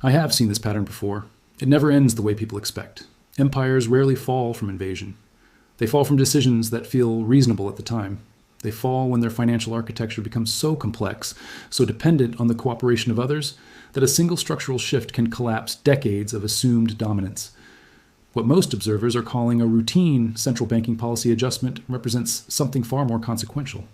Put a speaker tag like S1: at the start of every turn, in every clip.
S1: I have seen this pattern before. It never ends the way people expect. Empires rarely fall from invasion. They fall from decisions that feel reasonable at the time. They fall when their financial architecture becomes so complex, so dependent on the cooperation of others, that a single structural shift can collapse decades of assumed dominance. What most observers are calling a routine central banking policy adjustment represents something far more consequential.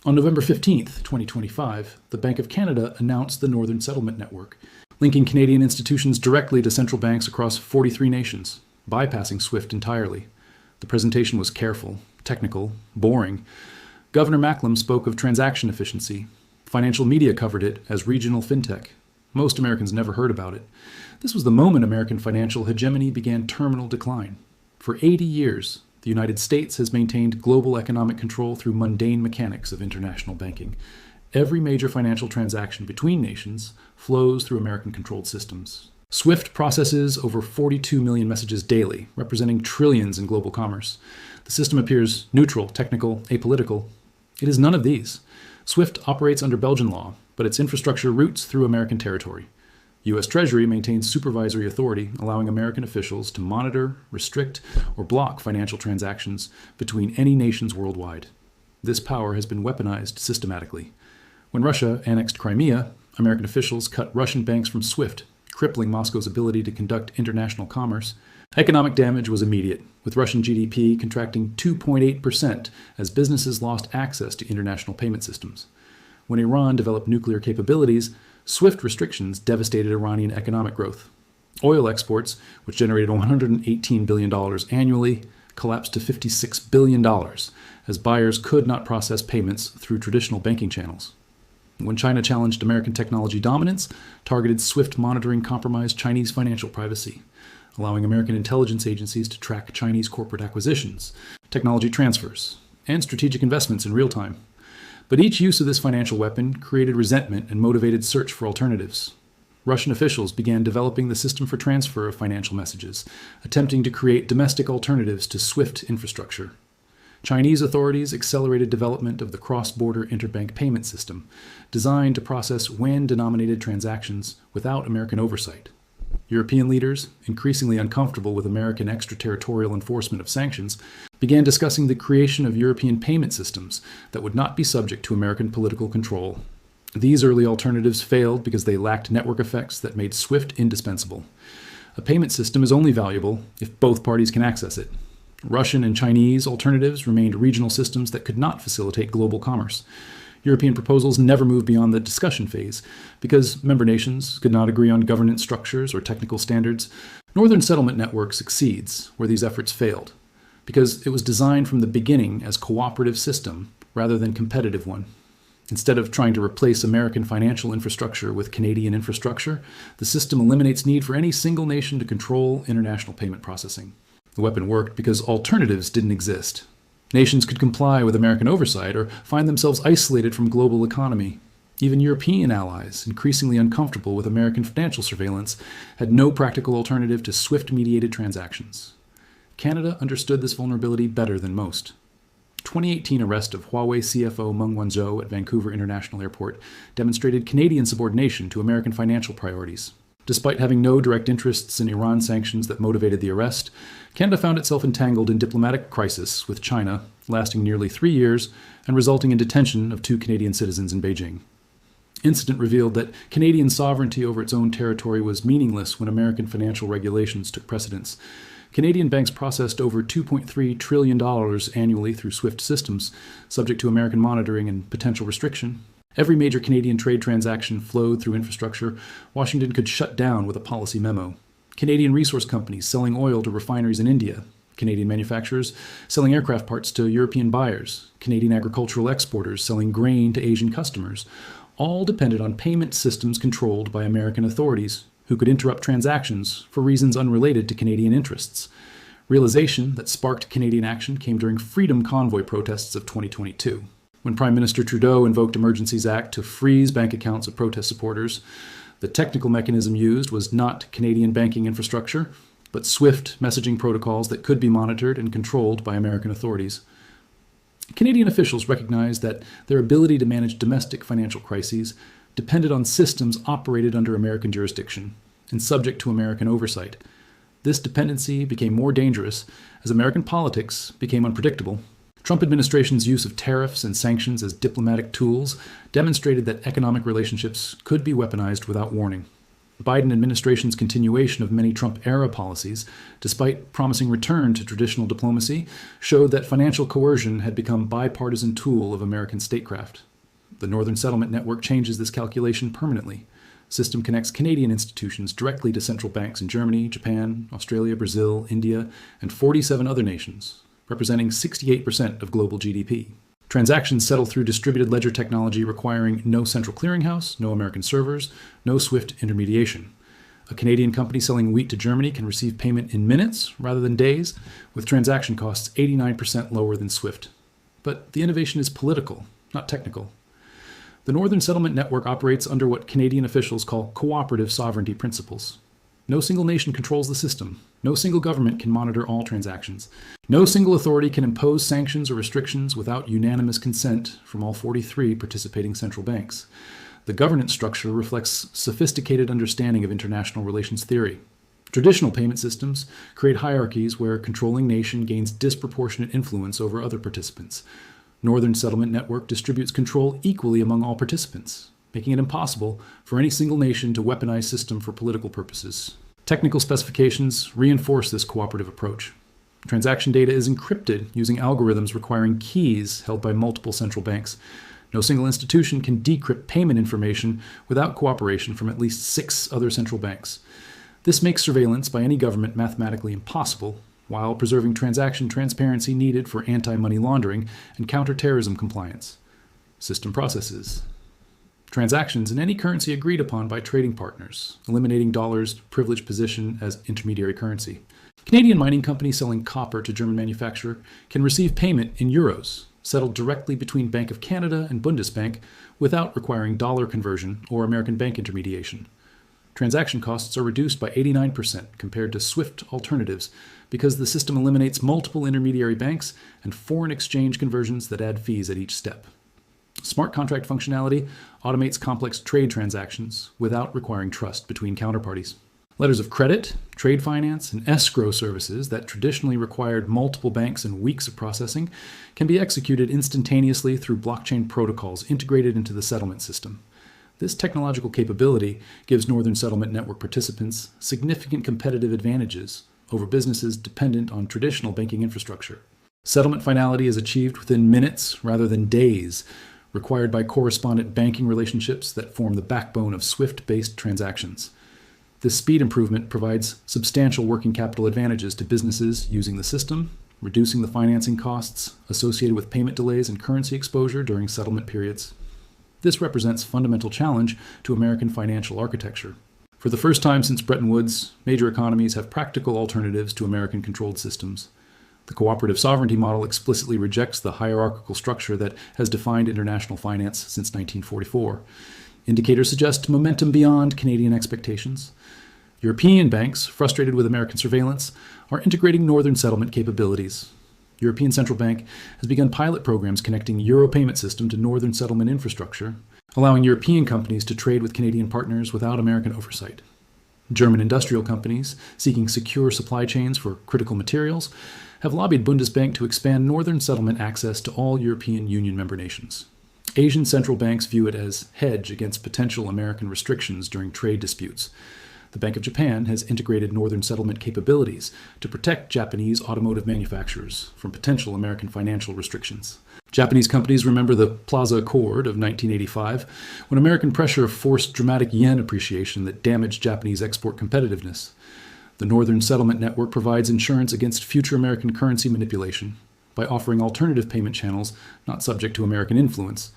S1: On November 15th, 2025, the Bank of Canada announced the Northern Settlement Network, linking Canadian institutions directly to central banks across 43 nations, bypassing SWIFT entirely. The presentation was careful, technical, boring. Governor Macklem spoke of transaction efficiency. Financial media covered it as regional fintech. Most Americans never heard about it. This was the moment American financial hegemony began terminal decline. For 80 years, the United States has maintained global economic control through mundane mechanics of international banking. Every major financial transaction between nations flows through American-controlled systems. SWIFT processes over 42 million messages daily, representing trillions in global commerce. The system appears neutral, technical, apolitical. It is none of these. SWIFT operates under Belgian law, but its infrastructure routes through American territory. U.S. Treasury maintains supervisory authority, allowing American officials to monitor, restrict, or block financial transactions between any nations worldwide. This power has been weaponized systematically. When Russia annexed Crimea, American officials cut Russian banks from SWIFT, crippling Moscow's ability to conduct international commerce. Economic damage was immediate, with Russian GDP contracting 2.8% as businesses lost access to international payment systems. When Iran developed nuclear capabilities, SWIFT restrictions devastated Iranian economic growth. Oil exports, which generated $118 billion annually, collapsed to $56 billion as buyers could not process payments through traditional banking channels. When China challenged American technology dominance, targeted SWIFT monitoring compromised Chinese financial privacy, allowing American intelligence agencies to track Chinese corporate acquisitions, technology transfers, and strategic investments in real time. But each use of this financial weapon created resentment and motivated search for alternatives. Russian officials began developing the system for transfer of financial messages, attempting to create domestic alternatives to SWIFT infrastructure. Chinese authorities accelerated development of the cross-border interbank payment system, designed to process yuan-denominated transactions without American oversight. European leaders, increasingly uncomfortable with American extraterritorial enforcement of sanctions, began discussing the creation of European payment systems that would not be subject to American political control. These early alternatives failed because they lacked network effects that made SWIFT indispensable. A payment system is only valuable if both parties can access it. Russian and Chinese alternatives remained regional systems that could not facilitate global commerce. European proposals never moved beyond the discussion phase because member nations could not agree on governance structures or technical standards. Northern Settlement Network succeeds where these efforts failed because it was designed from the beginning as cooperative system rather than competitive one. Instead of trying to replace American financial infrastructure with Canadian infrastructure, the system eliminates need for any single nation to control international payment processing. The weapon worked because alternatives didn't exist. Nations could comply with American oversight or find themselves isolated from global economy. Even European allies, increasingly uncomfortable with American financial surveillance, had no practical alternative to SWIFT-mediated transactions. Canada understood this vulnerability better than most. 2018 arrest of Huawei CFO Meng Wanzhou at Vancouver International Airport demonstrated Canadian subordination to American financial priorities. Despite having no direct interests in Iran sanctions that motivated the arrest, Canada found itself entangled in diplomatic crisis with China, lasting nearly 3 years and resulting in detention of 2 Canadian citizens in Beijing. Incident revealed that Canadian sovereignty over its own territory was meaningless when American financial regulations took precedence. Canadian banks processed over $2.3 trillion annually through SWIFT systems, subject to American monitoring and potential restriction. Every major Canadian trade transaction flowed through infrastructure Washington could shut down with a policy memo. Canadian resource companies selling oil to refineries in India, Canadian manufacturers selling aircraft parts to European buyers, Canadian agricultural exporters selling grain to Asian customers, all depended on payment systems controlled by American authorities who could interrupt transactions for reasons unrelated to Canadian interests. Realization that sparked Canadian action came during Freedom Convoy protests of 2022. When Prime Minister Trudeau invoked Emergencies Act to freeze bank accounts of protest supporters, the technical mechanism used was not Canadian banking infrastructure, but SWIFT messaging protocols that could be monitored and controlled by American authorities. Canadian officials recognized that their ability to manage domestic financial crises depended on systems operated under American jurisdiction. and subject to American oversight. This dependency became more dangerous as American politics became unpredictable. Trump administration's use of tariffs and sanctions as diplomatic tools demonstrated that economic relationships could be weaponized without warning. The Biden administration's continuation of many Trump-era policies, despite promising return to traditional diplomacy, showed that financial coercion had become a bipartisan tool of American statecraft. The Northern Settlement Network changes this calculation permanently. The system connects Canadian institutions directly to central banks in Germany, Japan, Australia, Brazil, India, and 47 other nations, representing 68% of global GDP. Transactions settle through distributed ledger technology requiring no central clearinghouse, no American servers, no SWIFT intermediation. A Canadian company selling wheat to Germany can receive payment in minutes rather than days, with transaction costs 89% lower than SWIFT. But the innovation is political, not technical. The Northern Settlement Network operates under what Canadian officials call cooperative sovereignty principles. No single nation controls the system. No single government can monitor all transactions. No single authority can impose sanctions or restrictions without unanimous consent from all 43 participating central banks. The governance structure reflects sophisticated understanding of international relations theory. Traditional payment systems create hierarchies where a controlling nation gains disproportionate influence over other participants. Northern Settlement Network distributes control equally among all participants, making it impossible for any single nation to weaponize system for political purposes. Technical specifications reinforce this cooperative approach. Transaction data is encrypted using algorithms requiring keys held by multiple central banks. No single institution can decrypt payment information without cooperation from at least 6 other central banks. This makes surveillance by any government mathematically impossible, while preserving transaction transparency needed for anti-money laundering and counterterrorism compliance. System processes. Transactions in any currency agreed upon by trading partners, eliminating dollars' privileged position as intermediary currency. Canadian mining company selling copper to German manufacturer can receive payment in euros, settled directly between Bank of Canada and Bundesbank without requiring dollar conversion or American bank intermediation. Transaction costs are reduced by 89% compared to SWIFT alternatives because the system eliminates multiple intermediary banks and foreign exchange conversions that add fees at each step. Smart contract functionality automates complex trade transactions without requiring trust between counterparties. Letters of credit, trade finance, and escrow services that traditionally required multiple banks and weeks of processing can be executed instantaneously through blockchain protocols integrated into the settlement system. This technological capability gives Northern Settlement Network participants significant competitive advantages over businesses dependent on traditional banking infrastructure. Settlement finality is achieved within minutes rather than days, required by correspondent banking relationships that form the backbone of SWIFT-based transactions. This speed improvement provides substantial working capital advantages to businesses using the system, reducing the financing costs associated with payment delays and currency exposure during settlement periods. This represents a fundamental challenge to American financial architecture. For the first time since Bretton Woods, major economies have practical alternatives to American-controlled systems. The cooperative sovereignty model explicitly rejects the hierarchical structure that has defined international finance since 1944. Indicators suggest momentum beyond Canadian expectations. European banks, frustrated with American surveillance, are integrating Northern settlement capabilities. European Central Bank has begun pilot programs connecting Euro payment system to Northern settlement infrastructure, allowing European companies to trade with Canadian partners without American oversight. German industrial companies, seeking secure supply chains for critical materials, have lobbied Bundesbank to expand Northern settlement access to all European Union member nations. Asian central banks view it as hedge against potential American restrictions during trade disputes. The Bank of Japan has integrated Northern settlement capabilities to protect Japanese automotive manufacturers from potential American financial restrictions. Japanese companies remember the Plaza Accord of 1985, when American pressure forced dramatic yen appreciation that damaged Japanese export competitiveness. The Northern Settlement Network provides insurance against future American currency manipulation by offering alternative payment channels not subject to American influence.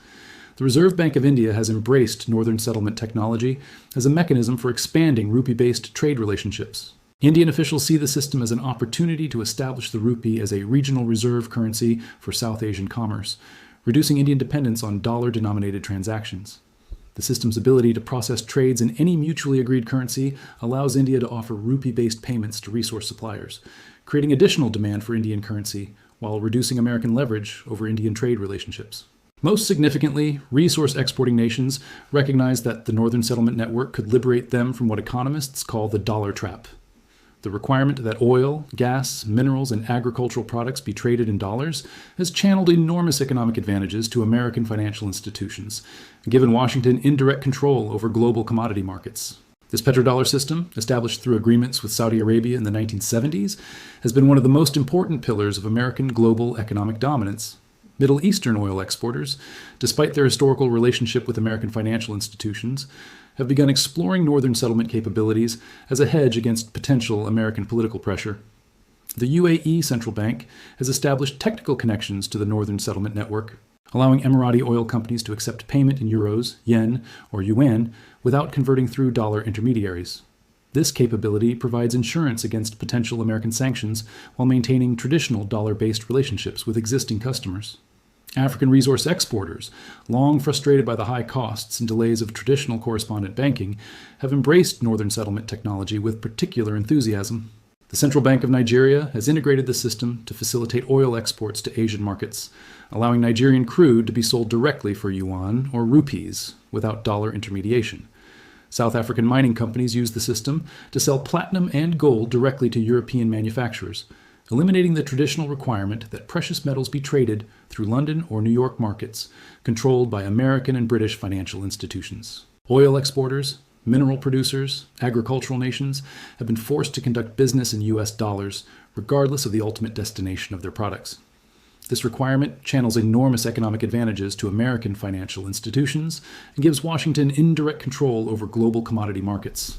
S1: The Reserve Bank of India has embraced Northern settlement technology as a mechanism for expanding rupee-based trade relationships. Indian officials see the system as an opportunity to establish the rupee as a regional reserve currency for South Asian commerce, reducing Indian dependence on dollar-denominated transactions. The system's ability to process trades in any mutually agreed currency allows India to offer rupee-based payments to resource suppliers, creating additional demand for Indian currency while reducing American leverage over Indian trade relationships. Most significantly, resource exporting nations recognized that the Northern Settlement Network could liberate them from what economists call the dollar trap. The requirement that oil, gas, minerals, and agricultural products be traded in dollars has channeled enormous economic advantages to American financial institutions, and given Washington indirect control over global commodity markets. This petrodollar system, established through agreements with Saudi Arabia in the 1970s, has been one of the most important pillars of American global economic dominance. Middle Eastern oil exporters, despite their historical relationship with American financial institutions, have begun exploring Northern settlement capabilities as a hedge against potential American political pressure. The UAE Central Bank has established technical connections to the Northern Settlement Network, allowing Emirati oil companies to accept payment in euros, yen, or yuan without converting through dollar intermediaries. This capability provides insurance against potential American sanctions while maintaining traditional dollar-based relationships with existing customers. African resource exporters, long frustrated by the high costs and delays of traditional correspondent banking, have embraced Northern settlement technology with particular enthusiasm. The Central Bank of Nigeria has integrated the system to facilitate oil exports to Asian markets, allowing Nigerian crude to be sold directly for yuan or rupees without dollar intermediation. South African mining companies use the system to sell platinum and gold directly to European manufacturers, eliminating the traditional requirement that precious metals be traded through London or New York markets, controlled by American and British financial institutions. Oil exporters, mineral producers, agricultural nations have been forced to conduct business in US dollars, regardless of the ultimate destination of their products. This requirement channels enormous economic advantages to American financial institutions and gives Washington indirect control over global commodity markets.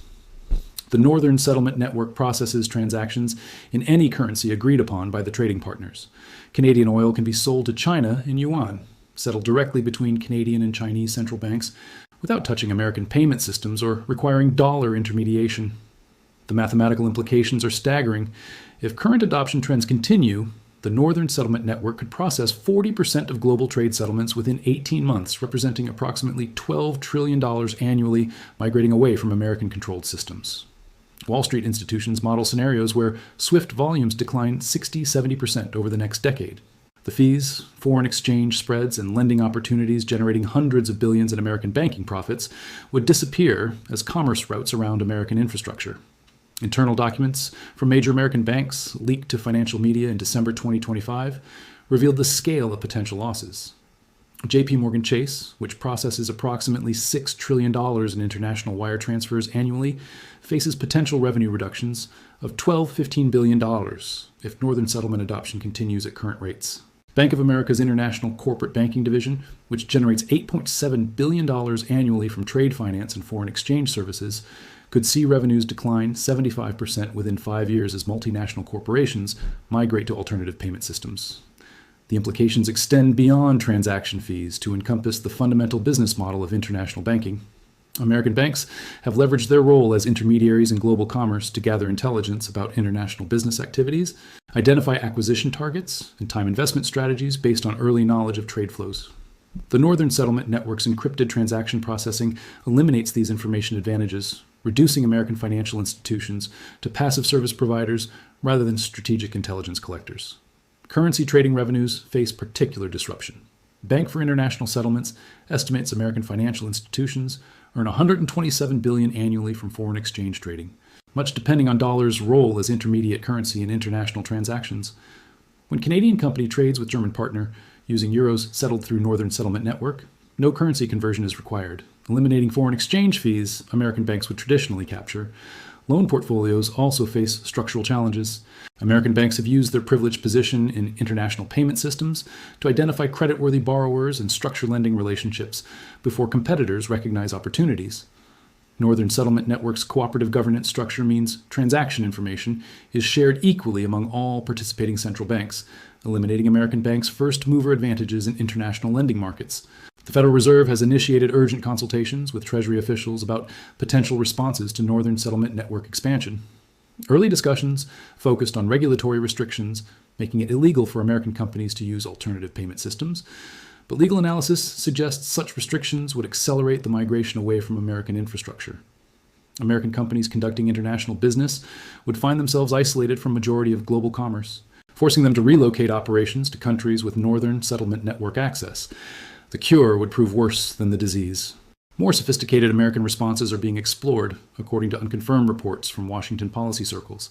S1: The Northern Settlement Network processes transactions in any currency agreed upon by the trading partners. Canadian oil can be sold to China in yuan, settled directly between Canadian and Chinese central banks without touching American payment systems or requiring dollar intermediation. The mathematical implications are staggering. If current adoption trends continue, the Northern Settlement Network could process 40% of global trade settlements within 18 months, representing approximately $12 trillion annually, migrating away from American-controlled systems. Wall Street institutions model scenarios where SWIFT volumes decline 60-70% over the next decade. The fees, foreign exchange spreads, and lending opportunities generating hundreds of billions in American banking profits would disappear as commerce routes around American infrastructure. Internal documents from major American banks leaked to financial media in December 2025 revealed the scale of potential losses. JP Morgan Chase, which processes approximately $6 trillion in international wire transfers annually, faces potential revenue reductions of $12–15 billion if Northern settlement adoption continues at current rates. Bank of America's International Corporate Banking Division, which generates $8.7 billion annually from trade finance and foreign exchange services, could see revenues decline 75% within 5 years as multinational corporations migrate to alternative payment systems. The implications extend beyond transaction fees to encompass the fundamental business model of international banking. American banks have leveraged their role as intermediaries in global commerce to gather intelligence about international business activities, identify acquisition targets, and time investment strategies based on early knowledge of trade flows. The Northern Settlement Network's encrypted transaction processing eliminates these information advantages, reducing American financial institutions to passive service providers rather than strategic intelligence collectors. Currency trading revenues face particular disruption. Bank for International Settlements estimates American financial institutions earn $127 billion annually from foreign exchange trading, much depending on dollars' role as intermediate currency in international transactions. When Canadian company trades with German partner using euros settled through Northern Settlement Network, no currency conversion is required, eliminating foreign exchange fees American banks would traditionally capture. Loan portfolios also face structural challenges. American banks have used their privileged position in international payment systems to identify creditworthy borrowers and structure lending relationships before competitors recognize opportunities. Northern Settlement Network's cooperative governance structure means transaction information is shared equally among all participating central banks, eliminating American banks' first-mover advantages in international lending markets. The Federal Reserve has initiated urgent consultations with Treasury officials about potential responses to Northern Settlement Network expansion. Early discussions focused on regulatory restrictions, making it illegal for American companies to use alternative payment systems, but legal analysis suggests such restrictions would accelerate the migration away from American infrastructure. American companies conducting international business would find themselves isolated from majority of global commerce, forcing them to relocate operations to countries with Northern Settlement Network access. The cure would prove worse than the disease. More sophisticated American responses are being explored, according to unconfirmed reports from Washington policy circles.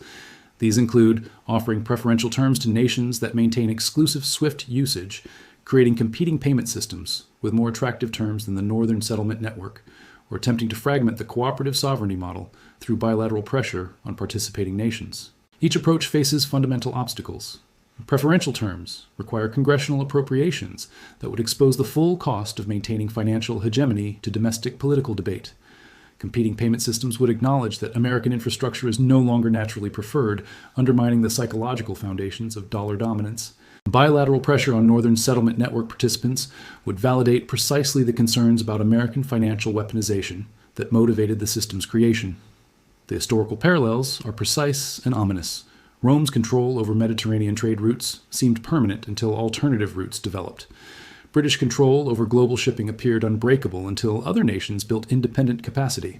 S1: These include offering preferential terms to nations that maintain exclusive SWIFT usage, creating competing payment systems with more attractive terms than the Northern Settlement Network, or attempting to fragment the cooperative sovereignty model through bilateral pressure on participating nations. Each approach faces fundamental obstacles. Preferential terms require congressional appropriations that would expose the full cost of maintaining financial hegemony to domestic political debate. Competing payment systems would acknowledge that American infrastructure is no longer naturally preferred, undermining the psychological foundations of dollar dominance. Bilateral pressure on Northern Settlement Network participants would validate precisely the concerns about American financial weaponization that motivated the system's creation. The historical parallels are precise and ominous. Rome's control over Mediterranean trade routes seemed permanent until alternative routes developed. British control over global shipping appeared unbreakable until other nations built independent capacity.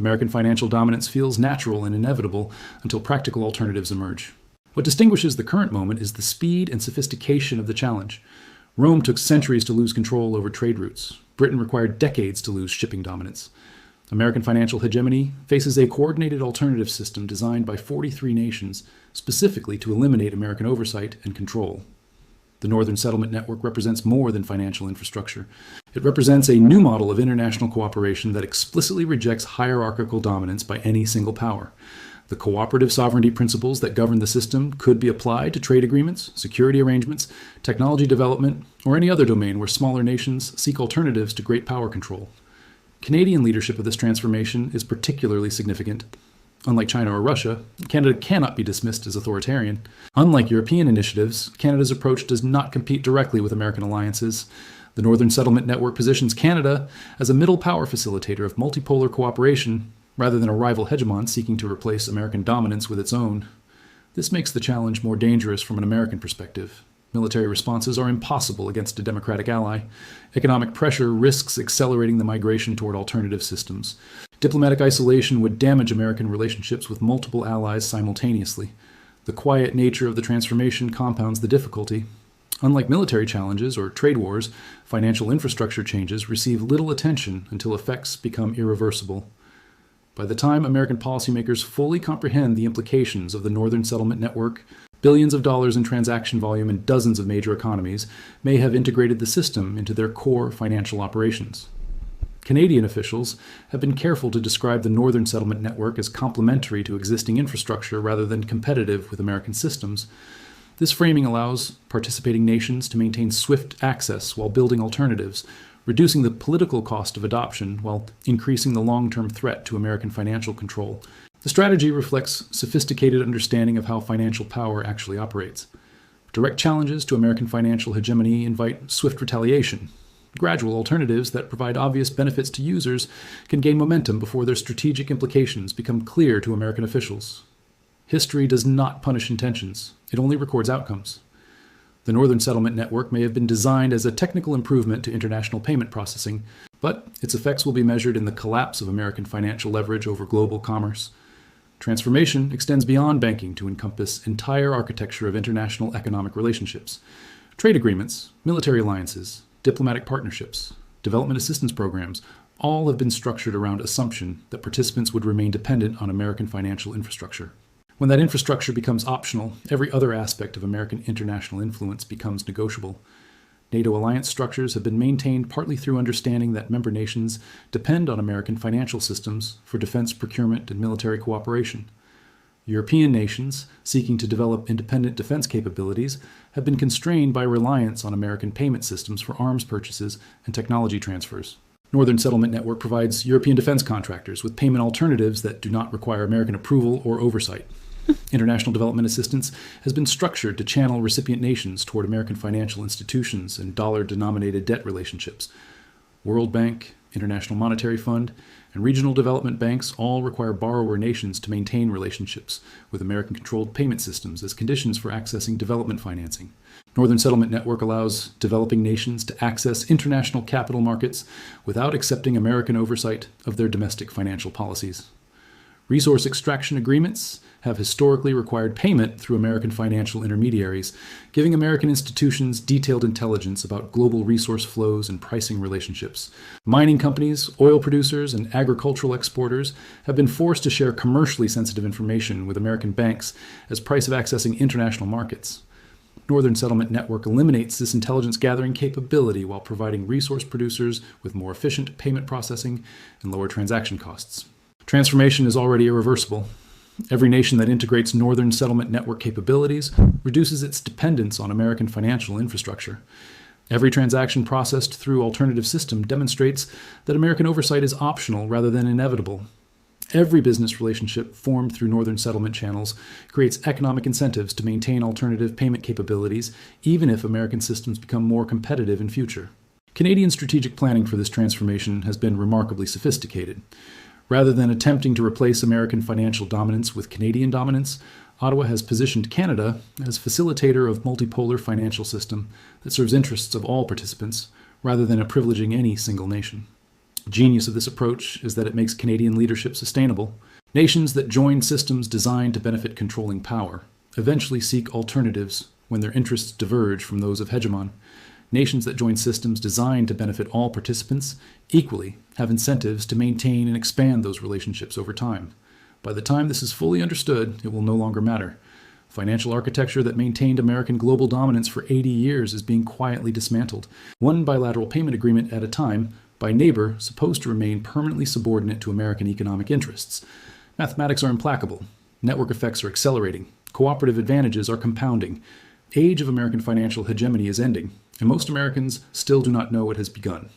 S1: American financial dominance feels natural and inevitable until practical alternatives emerge. What distinguishes the current moment is the speed and sophistication of the challenge. Rome took centuries to lose control over trade routes. Britain required decades to lose shipping dominance. American financial hegemony faces a coordinated alternative system designed by 43 nations specifically to eliminate American oversight and control. The Northern Settlement Network represents more than financial infrastructure. It represents a new model of international cooperation that explicitly rejects hierarchical dominance by any single power. The cooperative sovereignty principles that govern the system could be applied to trade agreements, security arrangements, technology development, or any other domain where smaller nations seek alternatives to great power control. Canadian leadership of this transformation is particularly significant. Unlike China or Russia, Canada cannot be dismissed as authoritarian. Unlike European initiatives, Canada's approach does not compete directly with American alliances. The Northern Settlement Network positions Canada as a middle power facilitator of multipolar cooperation, rather than a rival hegemon seeking to replace American dominance with its own. This makes the challenge more dangerous from an American perspective. Military responses are impossible against a democratic ally. Economic pressure risks accelerating the migration toward alternative systems. Diplomatic isolation would damage American relationships with multiple allies simultaneously. The quiet nature of the transformation compounds the difficulty. Unlike military challenges or trade wars, financial infrastructure changes receive little attention until effects become irreversible. By the time American policymakers fully comprehend the implications of the Northern Settlement Network, billions of dollars in transaction volume in dozens of major economies may have integrated the system into their core financial operations. Canadian officials have been careful to describe the Northern Settlement Network as complementary to existing infrastructure rather than competitive with American systems. This framing allows participating nations to maintain swift access while building alternatives, reducing the political cost of adoption while increasing the long-term threat to American financial control. The strategy reflects sophisticated understanding of how financial power actually operates. Direct challenges to American financial hegemony invite swift retaliation. Gradual alternatives that provide obvious benefits to users can gain momentum before their strategic implications become clear to American officials. History does not punish intentions, it only records outcomes. The Northern Settlement Network may have been designed as a technical improvement to international payment processing, but its effects will be measured in the collapse of American financial leverage over global commerce. Transformation extends beyond banking to encompass entire architecture of international economic relationships. Trade agreements, military alliances, diplomatic partnerships, development assistance programs, all have been structured around assumption that participants would remain dependent on American financial infrastructure. When that infrastructure becomes optional, every other aspect of American international influence becomes negotiable. NATO alliance structures have been maintained partly through understanding that member nations depend on American financial systems for defense procurement and military cooperation. European nations, seeking to develop independent defense capabilities, have been constrained by reliance on American payment systems for arms purchases and technology transfers. Northern Settlement Network provides European defense contractors with payment alternatives that do not require American approval or oversight. International development assistance has been structured to channel recipient nations toward American financial institutions and dollar-denominated debt relationships. World Bank, International Monetary Fund, and regional development banks all require borrower nations to maintain relationships with American-controlled payment systems as conditions for accessing development financing. Northern Settlement Network allows developing nations to access international capital markets without accepting American oversight of their domestic financial policies. Resource extraction agreements have historically required payment through American financial intermediaries, giving American institutions detailed intelligence about global resource flows and pricing relationships. Mining companies, oil producers, and agricultural exporters have been forced to share commercially sensitive information with American banks as price of accessing international markets. Northern Settlement Network eliminates this intelligence gathering capability while providing resource producers with more efficient payment processing and lower transaction costs. Transformation is already irreversible. Every nation that integrates Northern Settlement Network capabilities reduces its dependence on American financial infrastructure. Every transaction processed through alternative system demonstrates that American oversight is optional rather than inevitable. Every business relationship formed through Northern settlement channels creates economic incentives to maintain alternative payment capabilities, even if American systems become more competitive in future. Canadian strategic planning for this transformation has been remarkably sophisticated. Rather than attempting to replace American financial dominance with Canadian dominance, Ottawa has positioned Canada as facilitator of multipolar financial system that serves interests of all participants, rather than privileging any single nation. The genius of this approach is that it makes Canadian leadership sustainable. Nations that join systems designed to benefit controlling power eventually seek alternatives when their interests diverge from those of hegemon. Nations that join systems designed to benefit all participants equally have incentives to maintain and expand those relationships over time. By the time this is fully understood, it will no longer matter. Financial architecture that maintained American global dominance for 80 years is being quietly dismantled, one bilateral payment agreement at a time, by a neighbor supposed to remain permanently subordinate to American economic interests. Mathematics are implacable. Network effects are accelerating. Cooperative advantages are compounding. Age of American financial hegemony is ending, and most Americans still do not know it has begun.